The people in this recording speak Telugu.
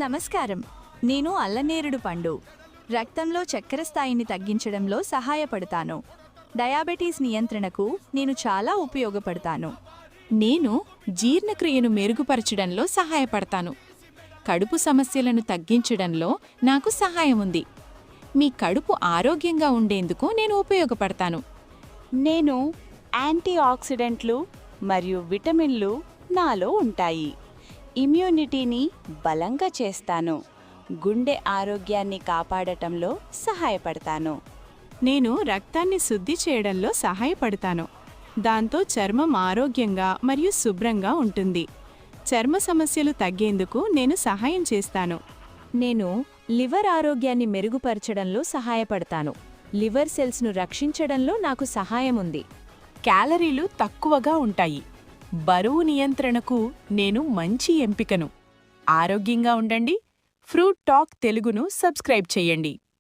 నమస్కారం. నేను అల్లనేరుడు పండు. రక్తంలో చక్కెర స్థాయిని తగ్గించడంలో సహాయపడతాను. డయాబెటీస్ నియంత్రణకు నేను చాలా ఉపయోగపడతాను. నేను జీర్ణక్రియను మెరుగుపరచడంలో సహాయపడతాను. కడుపు సమస్యలను తగ్గించడంలో నాకు సహాయం ఉంది. మీ కడుపు ఆరోగ్యంగా ఉండేందుకు నేను ఉపయోగపడతాను. నేను యాంటీఆక్సిడెంట్లు మరియు విటమిన్లు నాలో ఉంటాయి. ఇమ్యూనిటీని బలంగా చేస్తాను. గుండె ఆరోగ్యాన్ని కాపాడటంలో సహాయపడతాను. నేను రక్తాన్ని శుద్ధి చేయడంలో సహాయపడతాను. దాంతో చర్మం ఆరోగ్యంగా మరియు శుభ్రంగా ఉంటుంది. చర్మ సమస్యలు తగ్గేందుకు నేను సహాయం చేస్తాను. నేను లివర్ ఆరోగ్యాన్ని మెరుగుపరచడంలో సహాయపడతాను. లివర్ సెల్స్ను రక్షించడంలో నాకు సహాయం ఉంది. క్యాలరీలు తక్కువగా ఉంటాయి. బరువు నియంత్రణకు నేను మంచి ఎంపికను. ఆరోగ్యంగా ఉండండి. ఫ్రూట్ టాక్ తెలుగును సబ్స్క్రైబ్ చేయండి.